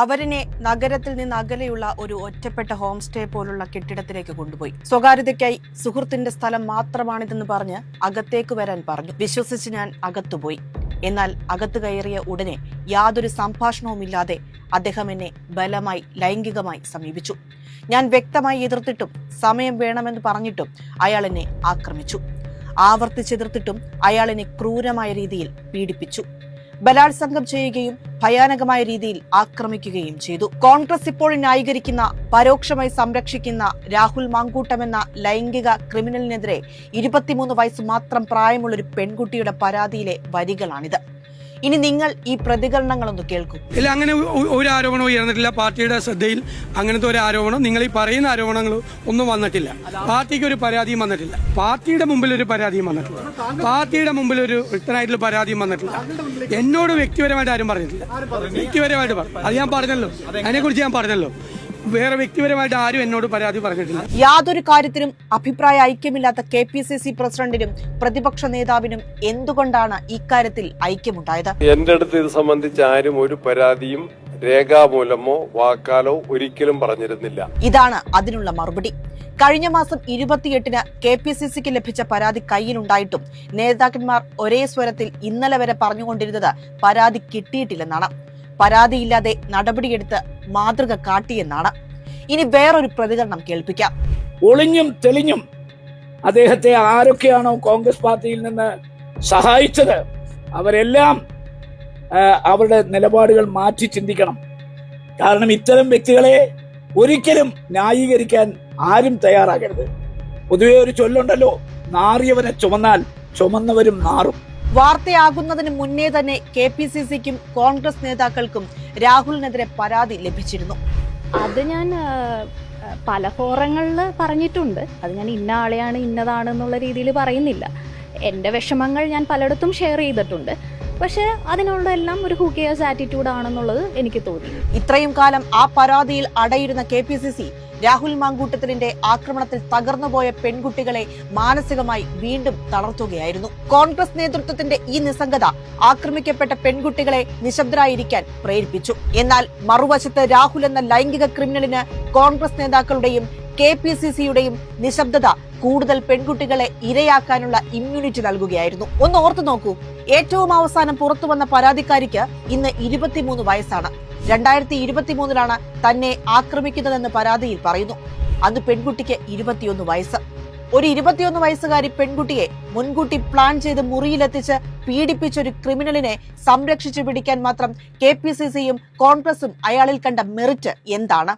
അവരിനെ നഗരത്തിൽ നിന്ന് അകലെയുള്ള ഒരു ഒറ്റപ്പെട്ട ഹോം സ്റ്റേ പോലുള്ള കെട്ടിടത്തിലേക്ക് കൊണ്ടുപോയി. സ്വകാര്യതയ്ക്കായി സുഹൃത്തിന്റെ സ്ഥലം മാത്രമാണിതെന്ന് പറഞ്ഞ് അകത്തേക്ക് വരാൻ പറഞ്ഞു. വിശ്വസിച്ച് ഞാൻ അകത്തുപോയി. എന്നാൽ അകത്ത് കയറിയ ഉടനെ യാതൊരു സംഭാഷണവുമില്ലാതെ അദ്ദേഹം എന്നെ ബലമായി ലൈംഗികമായി സമീപിച്ചു. ഞാൻ വ്യക്തമായി എതിർത്തിട്ടും സമയം വേണമെന്ന് പറഞ്ഞിട്ടും അയാൾ എന്നെ ആക്രമിച്ചു. ആവർത്തിച്ചെതിർത്തിട്ടും അയാൾ എന്നെ ക്രൂരമായ രീതിയിൽ പീഡിപ്പിച്ചു. ബലാത്സംഗം ചെയ്യുകയും ഭയാനകമായ രീതിയിൽ ആക്രമിക്കുകയും ചെയ്തു. കോൺഗ്രസ് ഇപ്പോൾ ന്യായീകരിക്കുന്ന, പരോക്ഷമായി സംരക്ഷിക്കുന്ന രാഹുൽ മാങ്കൂട്ടം എന്ന ലൈംഗിക ക്രിമിനലിനെതിരെ 23 വയസ്സ് മാത്രം പ്രായമുള്ള ഒരു പെൺകുട്ടിയുടെ പരാതിയിലെ വരികളാണിത്. ഇനി നിങ്ങൾ ഈ പ്രതികരണങ്ങളൊന്ന് കേൾക്കൂ. ഇല്ല, അങ്ങനെ ഒരു ആരോപണവും ഉയർന്നിട്ടില്ല. പാർട്ടിയുടെ ശ്രദ്ധയിൽ അങ്ങനത്തെ ഒരു ആരോപണം, നിങ്ങൾ ഈ പറയുന്ന ആരോപണങ്ങൾ ഒന്നും വന്നിട്ടില്ല. പാർട്ടിക്ക് ഒരു പരാതിയും വന്നിട്ടില്ല. പാർട്ടിയുടെ മുമ്പിൽ ഒരു പരാതിയും വന്നിട്ടില്ല. പാർട്ടിയുടെ മുമ്പിൽ ഒരു റിട്ടേണായിട്ടുള്ള പരാതിയും വന്നിട്ടില്ല. എന്നോട് വ്യക്തിപരമായിട്ട് ആരും പറഞ്ഞിട്ടില്ല. വ്യക്തിപരമായിട്ട് പറഞ്ഞു, അത് ഞാൻ പറഞ്ഞല്ലോ, അതിനെക്കുറിച്ച് ഞാൻ പറഞ്ഞല്ലോ. വേറെ വ്യക്തിപരമായിട്ട് ആരും എന്നോട് പരാതി പറഞ്ഞിട്ടില്ല. യാതൊരു കാര്യത്തിനും അഭിപ്രായ ഐക്യമില്ലാത്ത KPCC പ്രസിഡന്റിനും പ്രതിപക്ഷ നേതാവിനും എന്തുകൊണ്ടാണ് ഇക്കാര്യത്തിൽ ഐക്യമുണ്ടായത്? എന്റെ അടുത്ത് ഇത് സംബന്ധിച്ച് ആരും ഒരു പരാതിയും രേഖാമൂലമോ വാക്കാലോ ഒരിക്കലും പറഞ്ഞിരുന്നില്ല. ഇതാണ് അതിനുള്ള മറുപടി. കഴിഞ്ഞ മാസം 28-ന് KPCCക്ക് ലഭിച്ച പരാതി കയ്യിലുണ്ടായിട്ടും നേതാക്കന്മാർ ഒരേ സ്വരത്തിൽ ഇന്നലെ വരെ പറഞ്ഞുകൊണ്ടിരുന്നത് പരാതി കിട്ടിയിട്ടില്ലെന്നാണ്. പരാതിയില്ലാതെ നടപടിയെടുത്ത് മാതൃക കാട്ടിയെന്നാണ്. ഇനി വേറൊരു പ്രതികരണം കേൾപ്പിക്കാം. ഒളിഞ്ഞും തെളിഞ്ഞും അദ്ദേഹത്തെ ആരൊക്കെയാണോ കോൺഗ്രസ് പാർട്ടിയിൽ നിന്ന് സഹായിച്ചത് അവരെല്ലാം അവരുടെ നിലപാടുകൾ മാറ്റി ചിന്തിക്കണം. കാരണം ഇത്തരം വ്യക്തികളെ ഒരിക്കലും ന്യായീകരിക്കാൻ ആരും തയ്യാറാകരുത്. പൊതുവെ ഒരു ചൊല്ലുണ്ടല്ലോ, നാറിയവനെ ചുമന്നാൽ ചുമന്നവരും നാറും. വാർത്തയാകുന്നതിന് മുന്നേ തന്നെ KPCCക്കും കോൺഗ്രസ് നേതാക്കൾക്കും രാഹുലിനെതിരെ പരാതി ലഭിച്ചിരുന്നു. അത് ഞാൻ പല ഫോറങ്ങളിൽ പറഞ്ഞിട്ടുണ്ട്. അത് ഞാൻ ഇന്ന ആളെയാണ് ഇന്നതാണെന്നുള്ള രീതിയിൽ പറയുന്നില്ല. എൻ്റെ വിഷമങ്ങൾ ഞാൻ പലയിടത്തും ഷെയർ ചെയ്തിട്ടുണ്ട്. പക്ഷെ അതിനുള്ള എല്ലാം ഒരു ഹൂ കെയേഴ്സ് ആറ്റിറ്റ്യൂഡ് ആണെന്നുള്ളത് എനിക്ക് തോന്നി. ഇത്രയും കാലം ആ പരാതിയിൽ അടയിരുന്ന KPCC രാഹുൽ മാങ്കൂട്ടത്തിലിന്റെ ആക്രമണത്തിൽ തകർന്നുപോയ പെൺകുട്ടികളെ മാനസികമായി വീണ്ടും തളർത്തുകയായിരുന്നു. കോൺഗ്രസ് നേതൃത്വത്തിന്റെ ഈ നിസ്സംഗത ആക്രമിക്കപ്പെട്ട പെൺകുട്ടികളെ നിശബ്ദരായിരിക്കാൻ പ്രേരിപ്പിച്ചു. എന്നാൽ മറുവശത്ത് രാഹുൽ എന്ന ലൈംഗിക ക്രിമിനലിന് കോൺഗ്രസ് നേതാക്കളുടെയും KPCCയുടെയും നിശബ്ദത കൂടുതൽ പെൺകുട്ടികളെ ഇരയാക്കാനുള്ള ഇമ്മ്യൂണിറ്റി നൽകുകയായിരുന്നു. ഒന്ന് ഓർത്തു നോക്കൂ, ഏറ്റവും അവസാനം പുറത്തുവന്ന പരാതിക്കാരിക്ക് ഇന്ന് 23 വയസ്സാണ്. 2023-ലാണ് തന്നെ ആക്രമിക്കുന്നതെന്ന് പരാതിയിൽ പറയുന്നു. അന്ന് പെൺകുട്ടിക്ക് 21 വയസ്സ്. ഒരു 21 വയസ്സുകാരി പെൺകുട്ടിയെ മുൻകൂട്ടി പ്ലാൻ ചെയ്ത് മുറിയിലെത്തിച്ച് പീഡിപ്പിച്ചൊരു ക്രിമിനലിനെ സംരക്ഷിച്ചു പിടിക്കാൻ മാത്രം KPCCയും കോൺഗ്രസും അയാളിൽ കണ്ട മെറിറ്റ് എന്താണ്?